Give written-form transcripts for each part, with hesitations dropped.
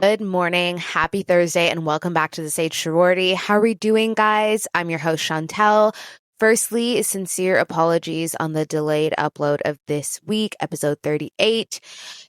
Good morning, happy Thursday, and welcome back to the Sage Sorority. How are we doing, guys? I'm your host, Chantel. Firstly, sincere apologies on the delayed upload of this week, episode 38.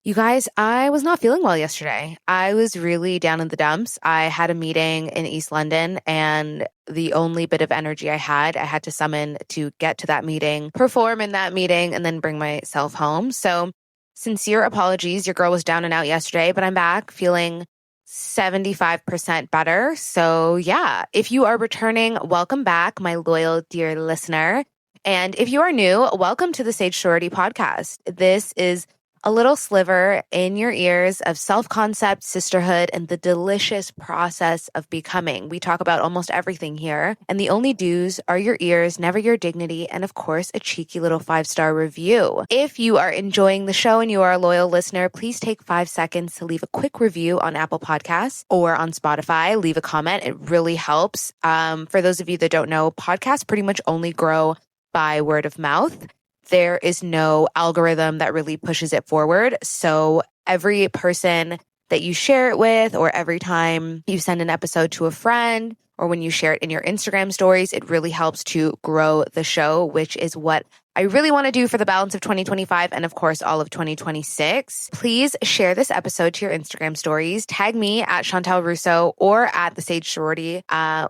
You guys, I was not feeling well yesterday. I was really down in the dumps. I had a meeting in East London, and the only bit of energy I had to summon to get to that meeting, perform in that meeting, and then bring myself home. So sincere apologies. Your girl was down and out yesterday, but I'm back feeling 75% better. So yeah, if you are returning, welcome back, my loyal dear listener. And if you are new, welcome to the Sage Sorority podcast. This is a little sliver in your ears of self-concept, sisterhood, and the delicious process of becoming. We talk about almost everything here, and the only dues are your ears, never your dignity, and of course, a cheeky little 5-star review. If you are enjoying the show and you are a loyal listener, please take 5 seconds to leave a quick review on Apple Podcasts or on Spotify. Leave a comment. It really helps. For those of you that don't know, podcasts pretty much only grow by word of mouth. There is no algorithm that really pushes it forward. So every person that you share it with, or every time you send an episode to a friend, or when you share it in your Instagram stories, it really helps to grow the show, which is what I really want to do for the balance of 2025 and of course all of 2026. Please share this episode to your Instagram stories. Tag me at Chantel Russo or at the Sage Sorority.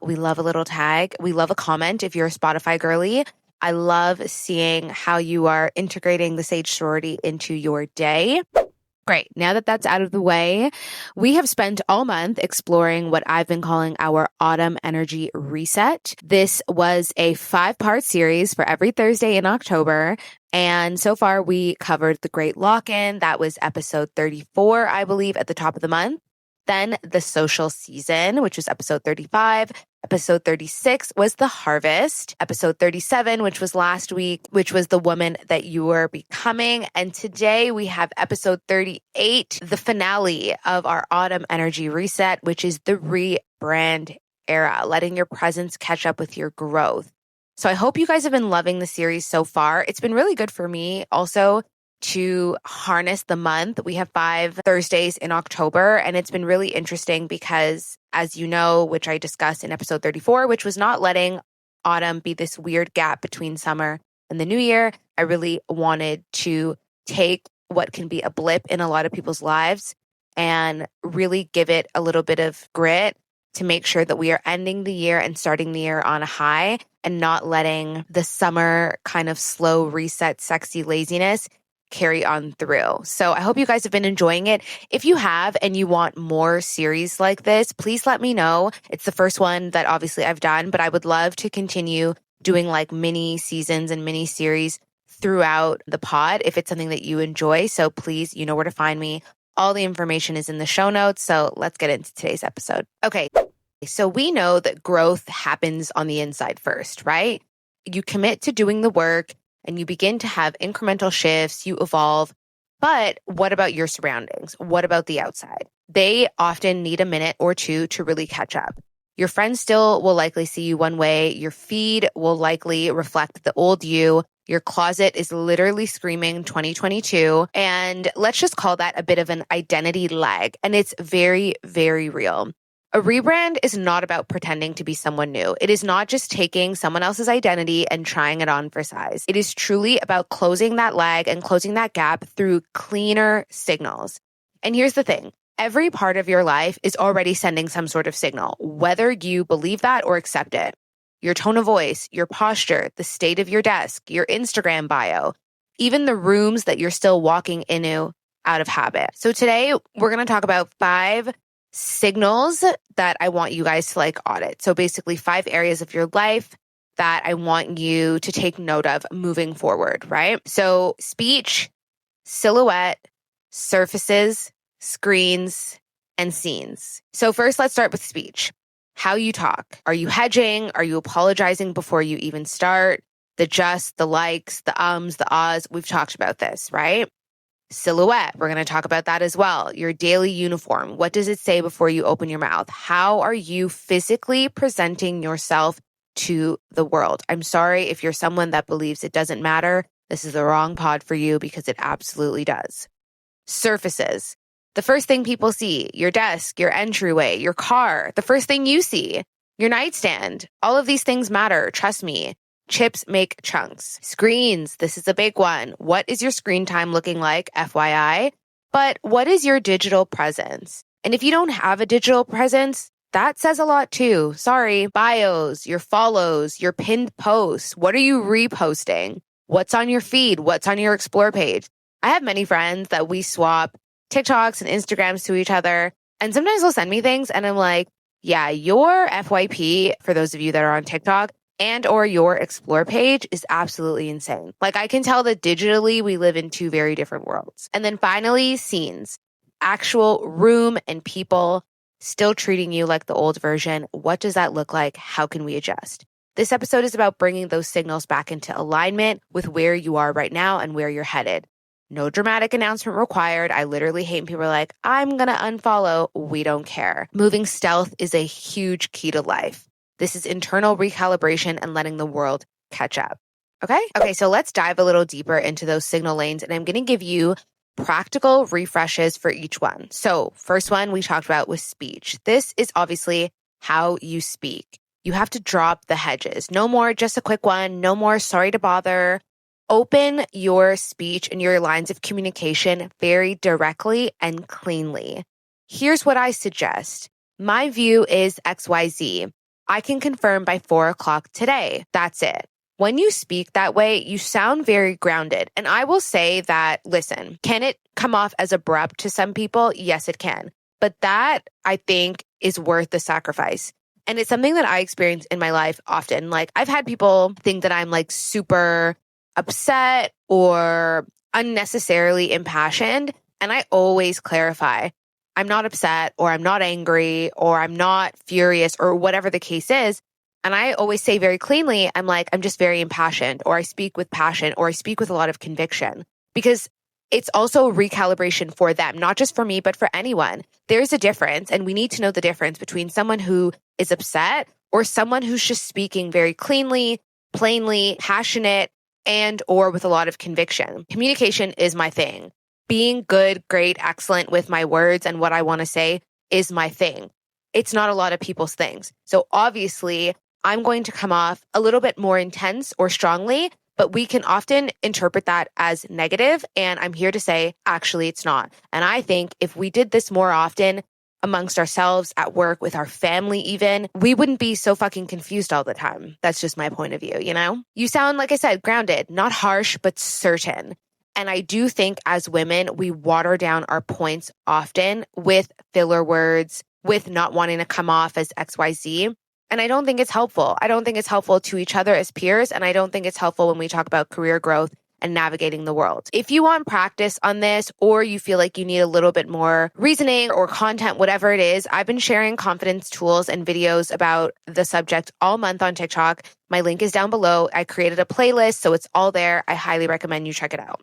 We love a little tag. We love a comment if you're a Spotify girly. I love seeing how you are integrating the Sage Sorority into your day. Great. Now that that's out of the way, we have spent all month exploring what I've been calling our autumn energy reset. This was a 5-part series for every Thursday in October. And so far we covered the Great Lock-In. That was episode 34, I believe, at the top of the month. Then the social season, which was episode 35. Episode 36 was the harvest. Episode 37, which was last week, which was the woman that you were becoming. And today we have episode 38, the finale of our autumn energy reset, which is the Rebrand Era, letting your presence catch up with your growth. So I hope you guys have been loving the series so far. It's been really good for me also to harness the month. We have 5 Thursdays in October, and it's been really interesting because, as you know, which I discussed in episode 34, which was not letting autumn be this weird gap between summer and the new year, I really wanted to take what can be a blip in a lot of people's lives and really give it a little bit of grit to make sure that we are ending the year and starting the year on a high and not letting the summer kind of slow reset, sexy laziness carry on through. So I hope you guys have been enjoying it. If you have and you want more series like this, please let me know. It's the first one that obviously I've done, but I would love to continue doing like mini seasons and mini series throughout the pod if it's something that you enjoy. So please, you know where to find me. All the information is in the show notes. So let's get into today's episode. Okay. So we know that growth happens on the inside first, right? You commit to doing the work and you begin to have incremental shifts, you evolve. But what about your surroundings? What about the outside? They often need a minute or two to really catch up. Your friends still will likely see you one way. Your feed will likely reflect the old you. Your closet is literally screaming 2022. And let's just call that a bit of an identity lag. And it's very, very real. A rebrand is not about pretending to be someone new. It is not just taking someone else's identity and trying it on for size. It is truly about closing that lag and closing that gap through cleaner signals. And here's the thing. Every part of your life is already sending some sort of signal, whether you believe that or accept it. Your tone of voice, your posture, the state of your desk, your Instagram bio, even the rooms that you're still walking into out of habit. So today we're going to talk about 5 signals that I want you guys to like audit. So basically 5 areas of your life that I want you to take note of moving forward, right? So speech, silhouette, surfaces, screens, and scenes. So first, let's start with speech. How you talk. Are you hedging? Are you apologizing before you even start? The just, the likes, the ums, the ahs. We've talked about this, right? Silhouette. We're going to talk about that as well. Your daily uniform. What does it say before you open your mouth? How are you physically presenting yourself to the world? I'm sorry if you're someone that believes it doesn't matter. This is the wrong pod for you because it absolutely does. Surfaces. The first thing people see, your desk, your entryway, your car, the first thing you see, your nightstand. All of these things matter. Trust me. Chips make chunks. Screens. This is a big one. What is your screen time looking like? FYI. But what is your digital presence? And if you don't have a digital presence, that says a lot too. Sorry. Bios, your follows, your pinned posts. What are you reposting? What's on your feed? What's on your explore page? I have many friends that we swap TikToks and Instagrams to each other. And sometimes they'll send me things and I'm like, yeah, your FYP, for those of you that are on TikTok, and or your explore page is absolutely insane. Like I can tell that digitally we live in two very different worlds. And then finally, scenes. Actual room and people still treating you like the old version. What does that look like? How can we adjust? This episode is about bringing those signals back into alignment with where you are right now and where you're headed. No dramatic announcement required. I literally hate when people are like, I'm going to unfollow. We don't care. Moving stealth is a huge key to life. This is internal recalibration and letting the world catch up. Okay, so let's dive a little deeper into those signal lanes, and I'm going to give you practical refreshes for each one. So first one we talked about was speech. This is obviously how you speak. You have to drop the hedges. No more just a quick one. No more sorry to bother. Open your speech and your lines of communication very directly and cleanly. Here's what I suggest. My view is XYZ. I can confirm by 4:00 today. That's it. When you speak that way, you sound very grounded. And I will say that, listen, can it come off as abrupt to some people? Yes, it can. But that, I think, is worth the sacrifice. And it's something that I experience in my life often. Like, I've had people think that I'm like super upset or unnecessarily impassioned. And I always clarify, I'm not upset or I'm not angry or I'm not furious or whatever the case is. And I always say very cleanly, I'm like, I'm just very impassioned, or I speak with passion, or I speak with a lot of conviction, because it's also recalibration for them, not just for me, but for anyone. There's a difference, and we need to know the difference between someone who is upset or someone who's just speaking very cleanly, plainly, passionate, and or with a lot of conviction. Communication is my thing. Being good, great, excellent with my words and what I want to say is my thing. It's not a lot of people's things. So obviously, I'm going to come off a little bit more intense or strongly, but we can often interpret that as negative. And I'm here to say, actually, it's not. And I think if we did this more often amongst ourselves, at work, with our family even, we wouldn't be so fucking confused all the time. That's just my point of view, you know? You sound, like I said, grounded, not harsh, but certain. And I do think as women, we water down our points often with filler words, with not wanting to come off as XYZ. And I don't think it's helpful. I don't think it's helpful to each other as peers. And I don't think it's helpful when we talk about career growth and navigating the world. If you want practice on this, or you feel like you need a little bit more reasoning or content, whatever it is, I've been sharing confidence tools and videos about the subject all month on TikTok. My link is down below. I created a playlist, so it's all there. I highly recommend you check it out.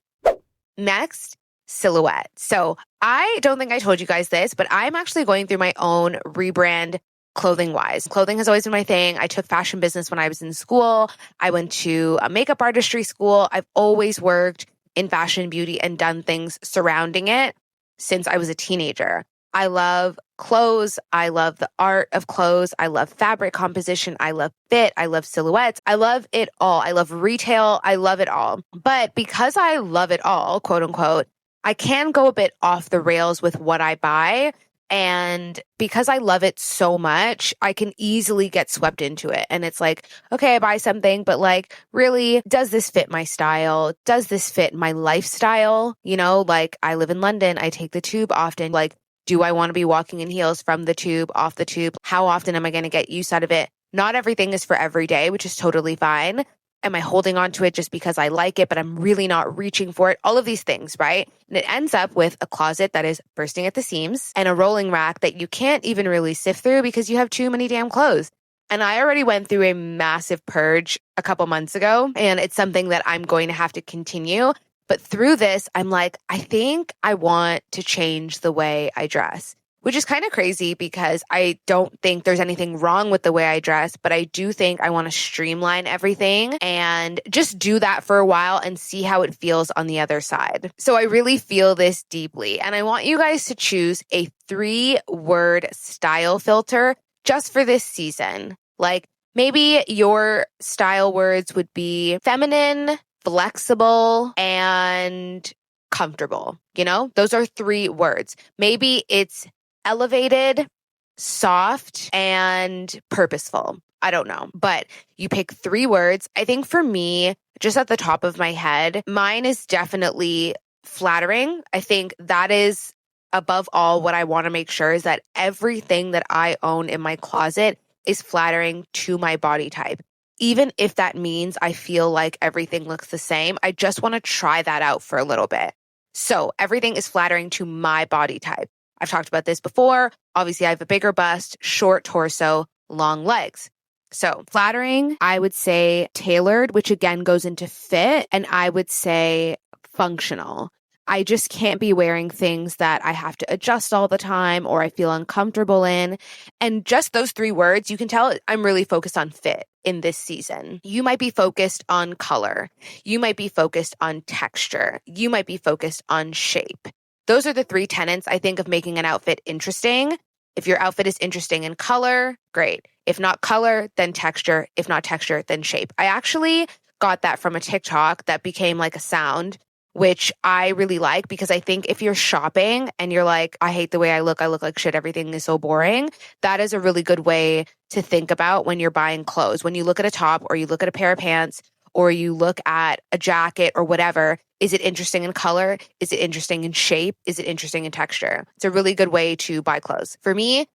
Next, silhouette. So I don't think I told you guys this, but I'm actually going through my own rebrand clothing wise. Clothing has always been my thing. I took fashion business when I was in school. I went to a makeup artistry school. I've always worked in fashion and beauty and done things surrounding it since I was a teenager. I love clothes. I love the art of clothes. I love fabric composition. I love fit. I love silhouettes. I love it all. I love retail. I love it all. But because I love it all, quote unquote, I can go a bit off the rails with what I buy. And because I love it so much, I can easily get swept into it. And it's like, okay, I buy something, but like, really, does this fit my style? Does this fit my lifestyle? You know, like I live in London. I take the tube often. Like, do I want to be walking in heels from the tube, off the tube? How often am I going to get use out of it? Not everything is for every day, which is totally fine. Am I holding on to it just because I like it, but I'm really not reaching for it? All of these things, right? And it ends up with a closet that is bursting at the seams and a rolling rack that you can't even really sift through because you have too many damn clothes. And I already went through a massive purge a couple months ago, and it's something that I'm going to have to continue. But through this, I'm like, I think I want to change the way I dress, which is kind of crazy because I don't think there's anything wrong with the way I dress, but I do think I want to streamline everything and just do that for a while and see how it feels on the other side. So I really feel this deeply, and I want you guys to choose a 3-word style filter just for this season. Like maybe your style words would be feminine, flexible, and comfortable. Those are 3 words. Maybe it's elevated, soft, and purposeful. I don't know, but you pick 3 words. I think for me, just at the top of my head, mine is definitely flattering. I think that is above all what I want to make sure is that everything that I own in my closet is flattering to my body type. Even if that means I feel like everything looks the same, I just want to try that out for a little bit. So everything is flattering to my body type. I've talked about this before. Obviously, I have a bigger bust, short torso, long legs. So flattering, I would say tailored, which again goes into fit, and I would say functional. I just can't be wearing things that I have to adjust all the time or I feel uncomfortable in. And just those 3 words, you can tell I'm really focused on fit in this season. You might be focused on color. You might be focused on texture. You might be focused on shape. Those are the 3 tenets, I think, of making an outfit interesting. If your outfit is interesting in color, great. If not color, then texture. If not texture, then shape. I actually got that from a TikTok that became like a sound, which I really like because I think if you're shopping and you're like, I hate the way I look like shit, everything is so boring, that is a really good way to think about when you're buying clothes. When you look at a top or you look at a pair of pants or you look at a jacket or whatever, is it interesting in color? Is it interesting in shape? Is it interesting in texture? It's a really good way to buy clothes. For me,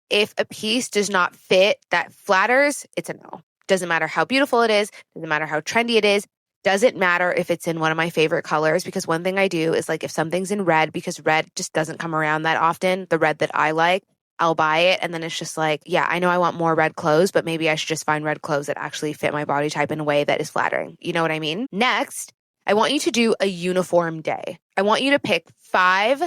if a piece does not fit that flatters, it's a no. Doesn't matter how beautiful it is, doesn't matter how trendy it is, doesn't matter if it's in one of my favorite colors, because one thing I do is like if something's in red, because red just doesn't come around that often, the red that I like, I'll buy it. And then it's just like, yeah, I know I want more red clothes, but maybe I should just find red clothes that actually fit my body type in a way that is flattering. You know what I mean? Next, I want you to do a uniform day. I want you to pick 5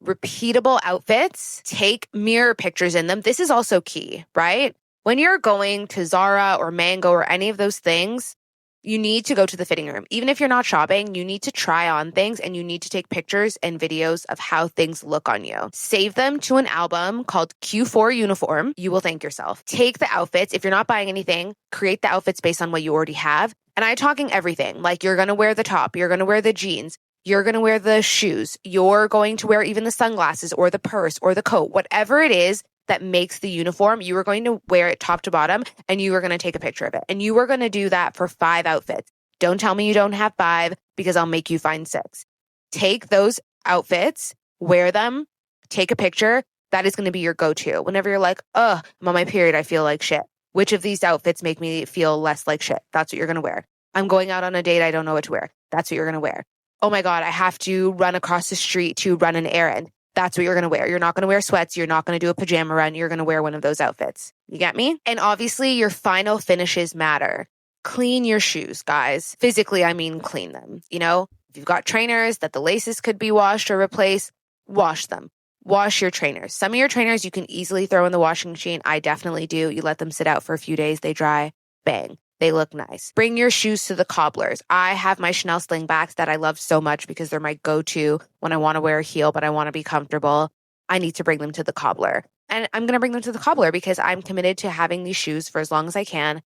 repeatable outfits, take mirror pictures in them. This is also key, right? When you're going to Zara or Mango or any of those things, you need to go to the fitting room. Even if you're not shopping, you need to try on things and you need to take pictures and videos of how things look on you. Save them to an album called Q4 Uniform. You will thank yourself. Take the outfits. If you're not buying anything, create the outfits based on what you already have. And I'm talking everything. Like you're going to wear the top, you're going to wear the jeans, you're going to wear the shoes, you're going to wear even the sunglasses or the purse or the coat, whatever it is that makes the uniform, you are going to wear it top to bottom and you are going to take a picture of it. And you are going to do that for 5 outfits. Don't tell me you don't have 5 because I'll make you find 6. Take those outfits, wear them, take a picture. That is going to be your go-to. Whenever you're like, I'm on my period, I feel like shit. Which of these outfits make me feel less like shit? That's what you're going to wear. I'm going out on a date, I don't know what to wear. That's what you're going to wear. Oh my God, I have to run across the street to run an errand. That's what you're going to wear. You're not going to wear sweats. You're not going to do a pajama run. You're going to wear one of those outfits. You get me? And obviously your final finishes matter. Clean your shoes, guys. Physically, I mean clean them. If you've got trainers that the laces could be washed or replaced, wash them. Wash your trainers. Some of your trainers you can easily throw in the washing machine. I definitely do. You let them sit out for a few days. They dry. Bang. They look nice. Bring your shoes to the cobblers. I have my Chanel slingbacks that I love so much because they're my go-to when I want to wear a heel, but I want to be comfortable. I need to bring them to the cobbler. And I'm going to bring them to the cobbler because I'm committed to having these shoes for as long as I can.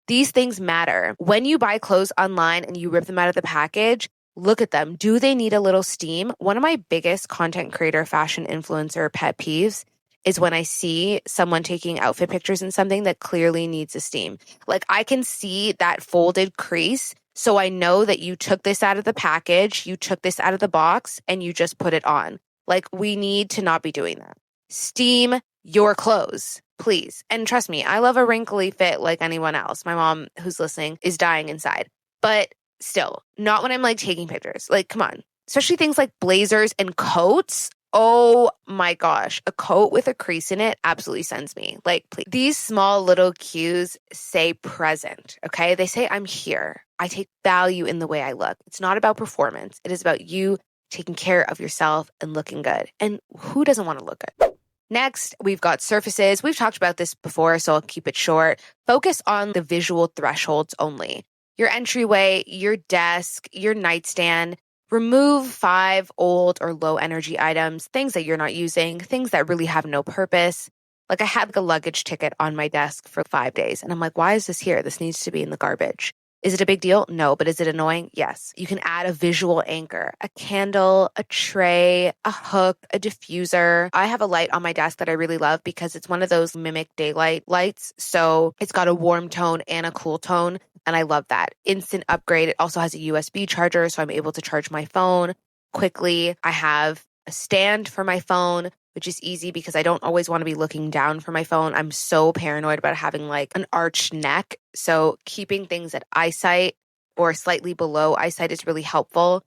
These things matter. When you buy clothes online and you rip them out of the package, look at them. Do they need a little steam? One of my biggest content creator, fashion influencer pet peeves is when I see someone taking outfit pictures in something that clearly needs a steam. Like I can see that folded crease. So I know that you took this out of the package, you took this out of the box, and you just put it on. Like we need to not be doing that. Steam your clothes, please. And trust me, I love a wrinkly fit like anyone else. My mom, who's listening, is dying inside. But still, not when I'm like taking pictures. Like, come on. Especially things like blazers and coats. Oh my gosh, a coat with a crease in it absolutely sends me. Like, please. These small little cues say present, okay? They say I'm here. I take value in the way I look. It's not about performance. It is about you taking care of yourself and looking good. And who doesn't want to look good? Next, we've got surfaces. We've talked about this before, so I'll keep it short. Focus on the visual thresholds only. Your entryway, your desk, your nightstand. Remove 5 old or low energy items, things that you're not using, things that really have no purpose. Like I had a luggage ticket on my desk for 5 days, and I'm like, why is this here? This needs to be in the garbage. Is it a big deal? No. But is it annoying? Yes. You can add a visual anchor, a candle, a tray, a hook, a diffuser. I have a light on my desk that I really love because it's one of those mimic daylight lights. So it's got a warm tone and a cool tone. And I love that. Instant upgrade. It also has a USB charger, so I'm able to charge my phone quickly. I have a stand for my phone, which is easy because I don't always want to be looking down for my phone. I'm so paranoid about having like an arched neck. So keeping things at eyesight or slightly below eyesight is really helpful.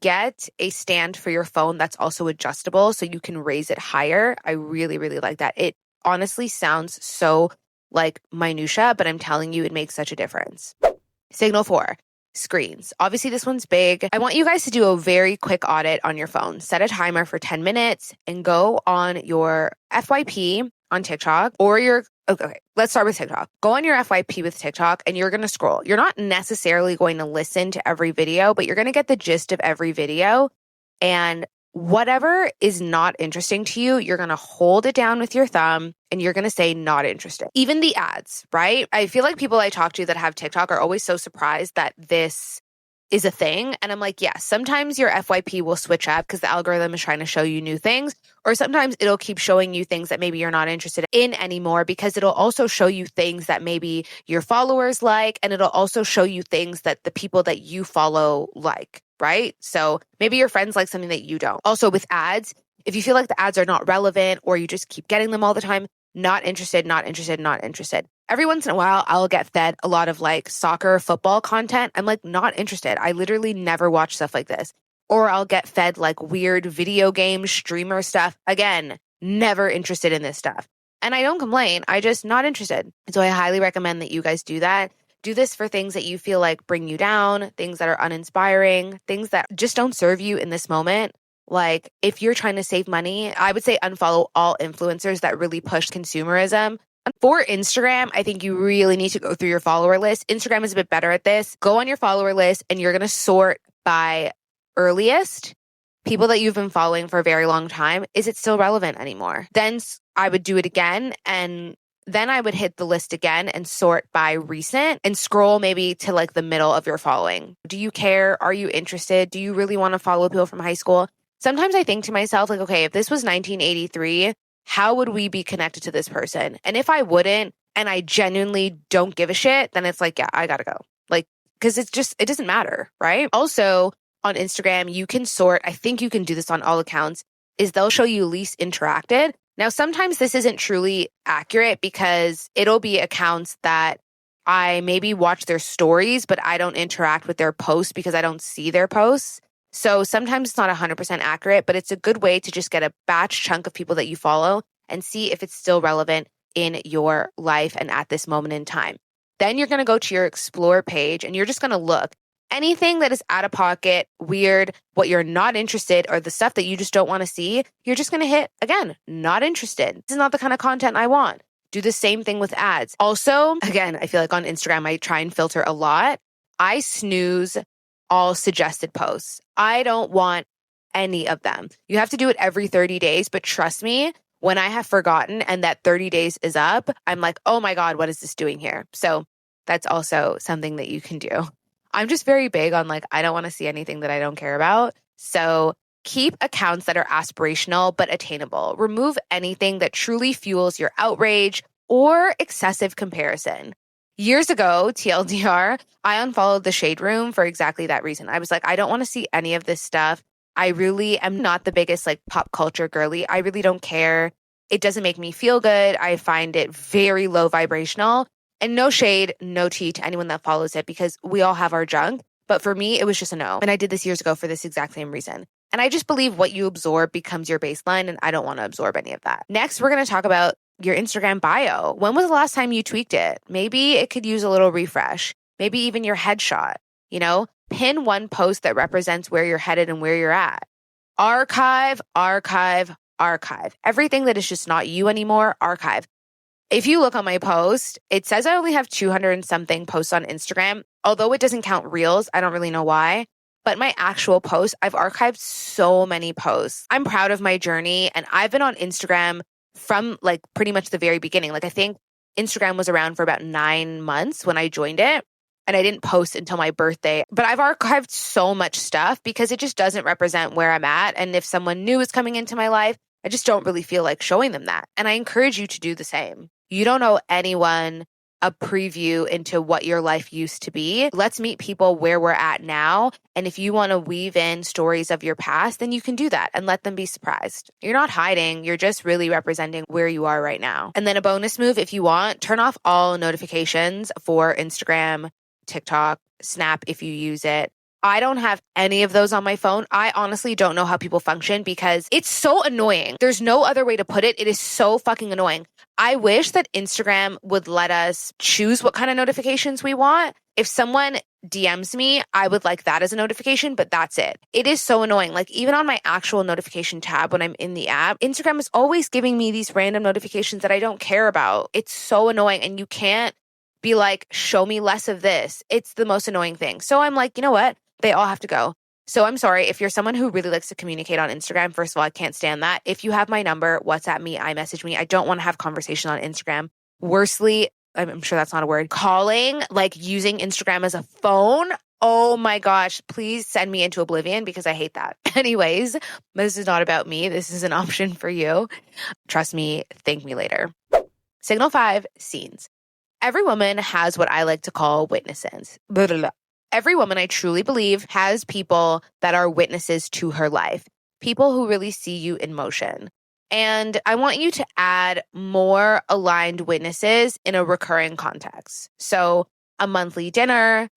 Get a stand for your phone that's also adjustable so you can raise it higher. I really, really like that. It honestly sounds so like minutia, but I'm telling you, it makes such a difference. Signal 4. Screens. Obviously, this one's big. I want you guys to do a very quick audit on your phone. Set a timer for 10 minutes and go on your FYP on TikTok or okay, let's start with TikTok. Go on your FYP with TikTok and you're going to scroll. You're not necessarily going to listen to every video, but you're going to get the gist of every video. And whatever is not interesting to you, you're going to hold it down with your thumb and you're going to say not interested. Even the ads, right? I feel like people I talk to that have TikTok are always so surprised that this is a thing. And I'm like, yes, sometimes your FYP will switch up because the algorithm is trying to show you new things. Or sometimes it'll keep showing you things that maybe you're not interested in anymore because it'll also show you things that maybe your followers like. And it'll also show you things that the people that you follow like, right? So maybe your friends like something that you don't. Also with ads, if you feel like the ads are not relevant or you just keep getting them all the time, not interested, not interested, not interested. Every once in a while, I'll get fed a lot of like soccer, football content. I'm like, not interested. I literally never watch stuff like this. Or I'll get fed like weird video game streamer stuff. Again, never interested in this stuff. And I don't complain. I just not interested. So I highly recommend that you guys do that. Do this for things that you feel like bring you down, things that are uninspiring, things that just don't serve you in this moment. Like if you're trying to save money, I would say unfollow all influencers that really push consumerism. For Instagram, I think you really need to go through your follower list. Instagram is a bit better at this. Go on your follower list and you're going to sort by earliest, people that you've been following for a very long time. Is it still relevant anymore? Then I would do it again and then I would hit the list again and sort by recent and scroll maybe to like the middle of your following. Do you care? Are you interested? Do you really want to follow people from high school? Sometimes I think to myself, like, okay, if this was 1983, how would we be connected to this person? And if I wouldn't, and I genuinely don't give a shit, then it's like, yeah, I gotta go. Like, because it doesn't matter, right? Also, on Instagram, you can sort, I think you can do this on all accounts, is they'll show you least interacted. Now, sometimes this isn't truly accurate because it'll be accounts that I maybe watch their stories, but I don't interact with their posts because I don't see their posts. So sometimes it's not 100% accurate, but it's a good way to just get a batch chunk of people that you follow and see if it's still relevant in your life and at this moment in time. Then you're going to go to your explore page and you're just going to look. Anything that is out of pocket, weird, what you're not interested, or the stuff that you just don't want to see, you're just going to hit, again, not interested. This is not the kind of content I want. Do the same thing with ads. Also, again, I feel like on Instagram, I try and filter a lot. I snooze all suggested posts. I don't want any of them. You have to do it every 30 days, but trust me, when I have forgotten and that 30 days is up, I'm like, oh my God, what is this doing here? So that's also something that you can do. I'm just very big on like, I don't want to see anything that I don't care about. So keep accounts that are aspirational but attainable. Remove anything that truly fuels your outrage or excessive comparison. Years ago, TLDR, I unfollowed the Shade Room for exactly that reason. I was like, I don't want to see any of this stuff. I really am not the biggest like pop culture girly. I really don't care. It doesn't make me feel good. I find it very low vibrational. And no shade, no tea to anyone that follows it because we all have our junk. But for me, it was just a no. And I did this years ago for this exact same reason. And I just believe what you absorb becomes your baseline, and I don't want to absorb any of that. Next, we're going to talk about your Instagram bio. When was the last time you tweaked it? Maybe it could use a little refresh. Maybe even your headshot. Pin one post that represents where you're headed and where you're at. Archive, archive, archive. Everything that is just not you anymore, archive. If you look on my post, it says I only have 200 and something posts on Instagram. Although it doesn't count reels, I don't really know why. But my actual posts, I've archived so many posts. I'm proud of my journey, and I've been on Instagram from like pretty much the very beginning. Like I think Instagram was around for about 9 months when I joined it, and I didn't post until my birthday. But I've archived so much stuff because it just doesn't represent where I'm at. And if someone new is coming into my life, I just don't really feel like showing them that. And I encourage you to do the same. You don't owe anyone a preview into what your life used to be. Let's meet people where we're at now. And if you want to weave in stories of your past, then you can do that and let them be surprised. You're not hiding. You're just really representing where you are right now. And then a bonus move, if you want, turn off all notifications for Instagram, TikTok, Snap if you use it. I don't have any of those on my phone. I honestly don't know how people function because it's so annoying. There's no other way to put it. It is so fucking annoying. I wish that Instagram would let us choose what kind of notifications we want. If someone DMs me, I would like that as a notification, but that's it. It is so annoying. Like even on my actual notification tab when I'm in the app, Instagram is always giving me these random notifications that I don't care about. It's so annoying, and you can't be like, show me less of this. It's the most annoying thing. So I'm like, you know what? They all have to go. So I'm sorry. If you're someone who really likes to communicate on Instagram, first of all, I can't stand that. If you have my number, WhatsApp me, iMessage me. I don't want to have conversation on Instagram. Worstly, I'm sure that's not a word, calling, like using Instagram as a phone. Oh my gosh, please send me into oblivion because I hate that. Anyways, this is not about me. This is an option for you. Trust me, thank me later. Signal 5, scenes. Every woman has what I like to call witnesses. Blah, blah, blah. Every woman, I truly believe, has people that are witnesses to her life, people who really see you in motion. And I want you to add more aligned witnesses in a recurring context. So a monthly dinner,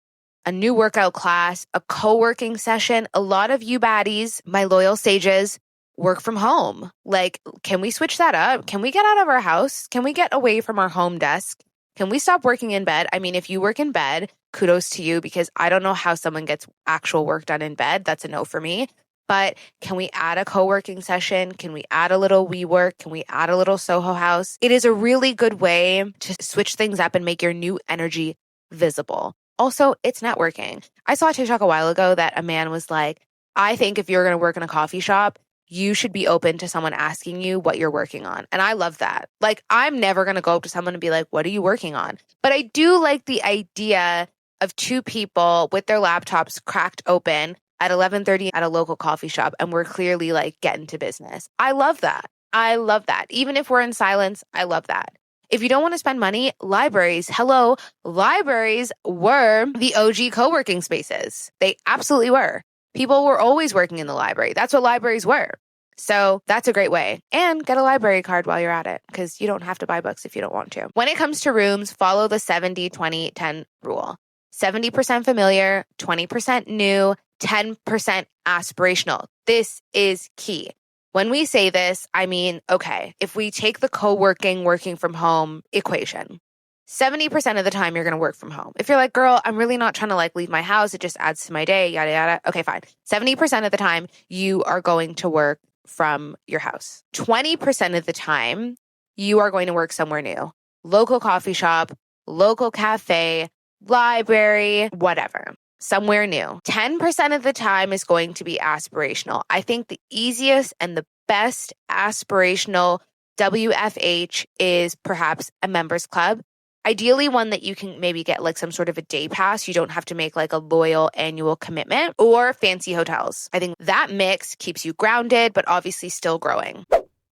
a new workout class, a co-working session. A lot of you baddies, my loyal sages, work from home. Like, can we switch that up? Can we get out of our house? Can we get away from our home desk? Can we stop working in bed? I mean, if you work in bed, kudos to you because I don't know how someone gets actual work done in bed. That's a no for me. But can we add a co-working session? Can we add a little WeWork? Can we add a little Soho House? It is a really good way to switch things up and make your new energy visible. Also, it's networking. I saw a TikTok a while ago that a man was like, I think if you're going to work in a coffee shop, you should be open to someone asking you what you're working on. And I love that. Like, I'm never going to go up to someone and be like, what are you working on? But I do like the idea of two people with their laptops cracked open at 11:30 at a local coffee shop, and we're clearly like getting to business. I love that. I love that. Even if we're in silence, I love that. If you don't want to spend money, libraries, hello, libraries were the OG co-working spaces. They absolutely were. People were always working in the library. That's what libraries were. So that's a great way. And get a library card while you're at it because you don't have to buy books if you don't want to. When it comes to rooms, follow the 70-20-10 rule. 70% familiar, 20% new, 10% aspirational. This is key. When we say this, I mean, okay, if we take the co-working, working from home equation, 70% of the time you're going to work from home. If you're like, girl, I'm really not trying to like leave my house. It just adds to my day, yada, yada. Okay, fine. 70% of the time you are going to work from your house. 20% of the time you are going to work somewhere new. Local coffee shop, local cafe, library, whatever. Somewhere new. 10% of the time is going to be aspirational. I think the easiest and the best aspirational WFH is perhaps a members club. Ideally, one that you can maybe get like some sort of a day pass. You don't have to make like a loyal annual commitment, or fancy hotels. I think that mix keeps you grounded, but obviously still growing.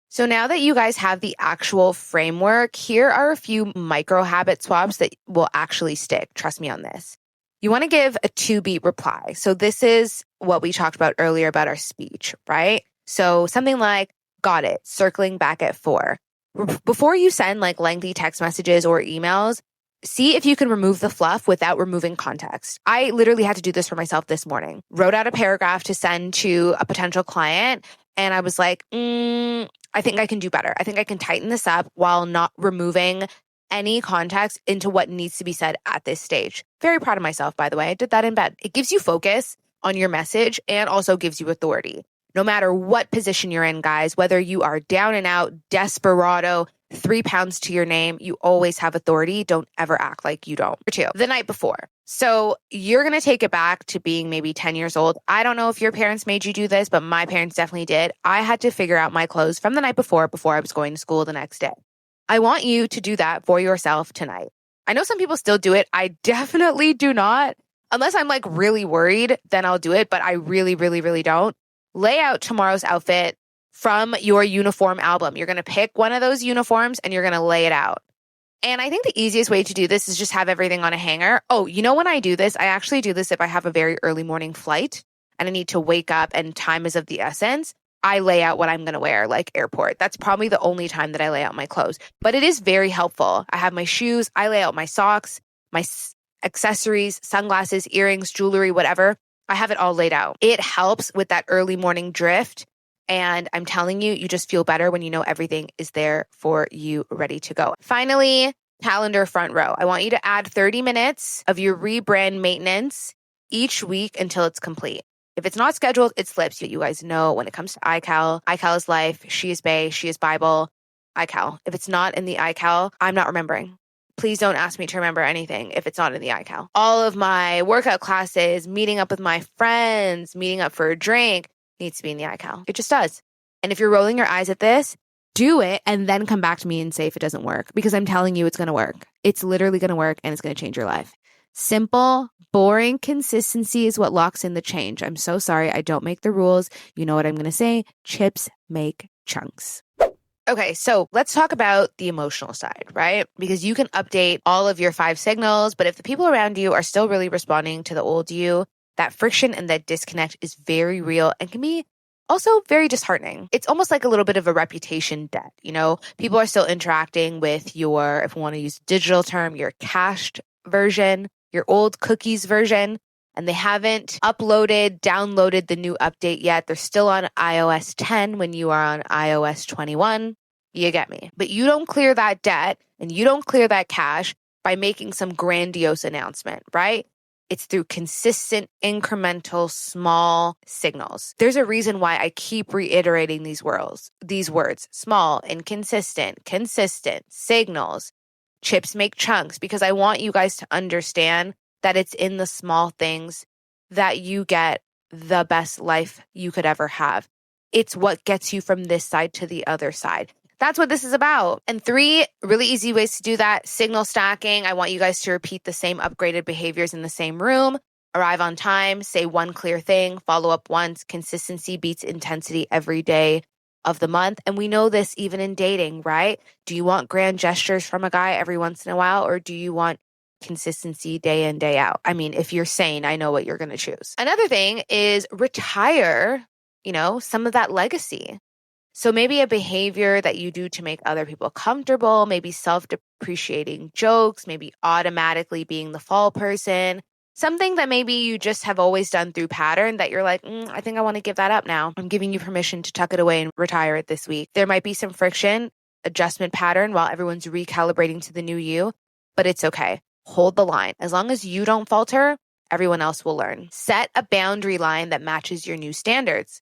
So now that you guys have the actual framework, here are a few micro habit swaps that will actually stick. Trust me on this. You want to give a 2-beat reply. So this is what we talked about earlier about our speech, right? So something like, got it, circling back at 4. Before you send like lengthy text messages or emails, see if you can remove the fluff without removing context. I literally had to do this for myself this morning. Wrote out a paragraph to send to a potential client, and I was like, I think I can do better. I think I can tighten this up while not removing any context into what needs to be said at this stage. Very proud of myself, by the way. I did that in bed. It gives you focus on your message and also gives you authority. No matter what position you're in, guys, whether you are down and out, desperado, 3 pounds to your name, you always have authority. Don't ever act like you don't. Number 2, the night before. So you're going to take it back to being maybe 10 years old. I don't know if your parents made you do this, but my parents definitely did. I had to figure out my clothes from the night before I was going to school the next day. I want you to do that for yourself tonight. I know some people still do it. I definitely do not. Unless I'm like really worried, then I'll do it. But I really, really, really don't. Lay out tomorrow's outfit from your uniform album. You're going to pick one of those uniforms and you're going to lay it out. And I think the easiest way to do this is just have everything on a hanger. Oh, you know when I do this, I actually do this if I have a very early morning flight and I need to wake up and time is of the essence. I lay out what I'm going to wear, like airport. That's probably the only time that I lay out my clothes. But it is very helpful. I have my shoes. I lay out my socks, my accessories, sunglasses, earrings, jewelry, whatever. I have it all laid out. It helps with that early morning drift. And I'm telling you, you just feel better when you know everything is there for you, ready to go. Finally, calendar front row. I want you to add 30 minutes of your rebrand maintenance each week until it's complete. If it's not scheduled, it slips. You guys know when it comes to iCal, iCal is life, she is Bae, she is Bible, iCal. If it's not in the iCal, I'm not remembering. Please don't ask me to remember anything if it's not in the iCal. All of my workout classes, meeting up with my friends, meeting up for a drink needs to be in the iCal. It just does. And if you're rolling your eyes at this, do it and then come back to me and say if it doesn't work, because I'm telling you it's going to work. It's literally going to work and it's going to change your life. Simple, boring consistency is what locks in the change. I'm so sorry. I don't make the rules. You know what I'm going to say? Chips make chunks. Okay, so let's talk about the emotional side, right? Because you can update all of your 5 signals, but if the people around you are still really responding to the old you, that friction and that disconnect is very real and can be also very disheartening. It's almost like a little bit of a reputation debt. You know, people are still interacting with your, if we want to use a digital term, your cached version, your old cookies version, and they haven't uploaded, downloaded the new update yet. They're still on iOS 10 when you are on iOS 21. You get me. But you don't clear that debt and you don't clear that cache by making some grandiose announcement, right? It's through consistent, incremental, small signals. There's a reason why I keep reiterating these words, small, inconsistent, consistent, signals. Chips make chunks, because I want you guys to understand that it's in the small things that you get the best life you could ever have. It's what gets you from this side to the other side. That's what this is about. And 3 really easy ways to do that. Signal stacking. I want you guys to repeat the same upgraded behaviors in the same room. Arrive on time. Say one clear thing. Follow up once. Consistency beats intensity every day of the month. And we know this even in dating, right? Do you want grand gestures from a guy every once in a while, or do you want consistency day in, day out? I mean, if you're sane, I know what you're going to choose. Another thing is retire, some of that legacy. So maybe a behavior that you do to make other people comfortable, maybe self-depreciating jokes, maybe automatically being the fall person, something that maybe you just have always done through pattern that you're like, I think I want to give that up now. I'm giving you permission to tuck it away and retire it this week. There might be some friction, adjustment pattern while everyone's recalibrating to the new you, but it's okay. Hold the line. As long as you don't falter, everyone else will learn. Set a boundary line that matches your new standards.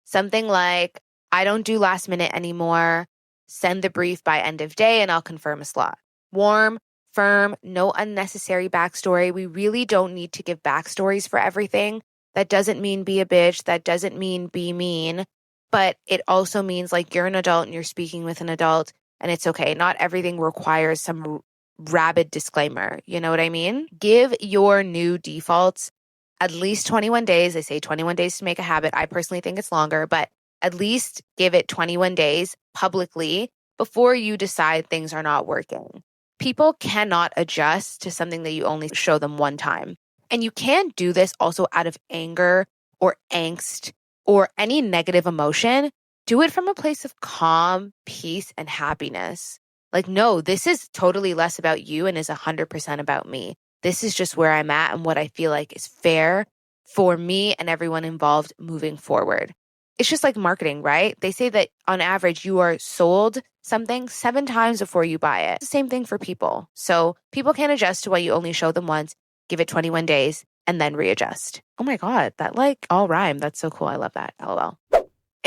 Something like, I don't do last minute anymore. Send the brief by end of day and I'll confirm a slot. Warm, firm, no unnecessary backstory. We really don't need to give backstories for everything. That doesn't mean be a bitch. That doesn't mean be mean. But it also means like you're an adult and you're speaking with an adult and it's okay. Not everything requires some rabid disclaimer. You know what I mean? Give your new defaults at least 21 days. They say 21 days to make a habit. I personally think it's longer, but at least give it 21 days publicly before you decide things are not working. People cannot adjust to something that you only show them one time. And you can't do this also out of anger or angst or any negative emotion. Do it from a place of calm, peace, and happiness. Like, no, this is totally less about you and is 100% about me. This is just where I'm at and what I feel like is fair for me and everyone involved moving forward. It's just like marketing, right? They say that on average, you are sold something 7 times before you buy it. It's the same thing for people. So people can adjust to what you only show them once, give it 21 days, and then readjust. Oh my God, that all rhymed. That's so cool. I love that. LOL.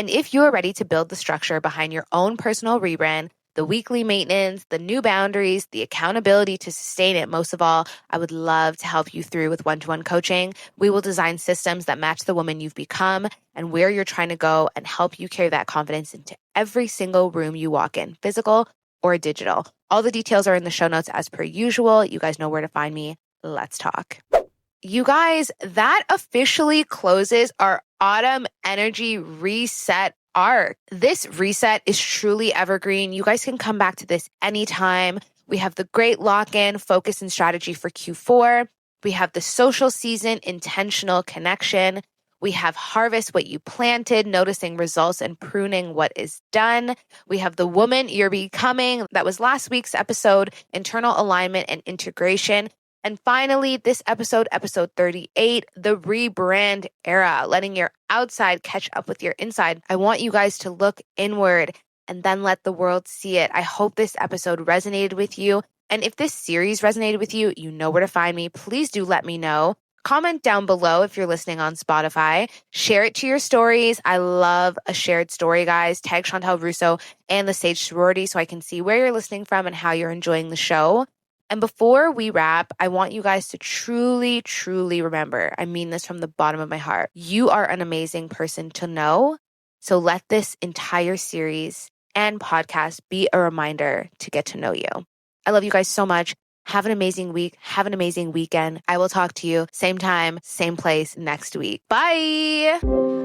And if you're ready to build the structure behind your own personal rebrand, the weekly maintenance, the new boundaries, the accountability to sustain it, most of all, I would love to help you through with one-to-one coaching. We will design systems that match the woman you've become and where you're trying to go and help you carry that confidence into every single room you walk in, physical or digital. All the details are in the show notes as per usual. You guys know where to find me. Let's talk. You guys, that officially closes our autumn energy reset arc. This reset is truly evergreen. You guys can come back to this anytime. We have the great lock-in, focus, and strategy for Q4. We have the social season, intentional connection. We have harvest what you planted, noticing results and pruning what is done. We have the woman you're becoming. That was last week's episode, internal alignment and integration. And finally, this episode 38, the rebrand era, letting your outside catch up with your inside. I want you guys to look inward and then let the world see it. I hope this episode resonated with you. And if this series resonated with you, you know where to find me. Please do let me know. Comment down below if you're listening on Spotify. Share it to your stories. I love a shared story, guys. Tag Chantel Russo and the Sage Sorority so I can see where you're listening from and how you're enjoying the show. And before we wrap, I want you guys to truly, truly remember, I mean this from the bottom of my heart, you are an amazing person to know. So let this entire series and podcast be a reminder to get to know you. I love you guys so much. Have an amazing week. Have an amazing weekend. I will talk to you same time, same place next week. Bye.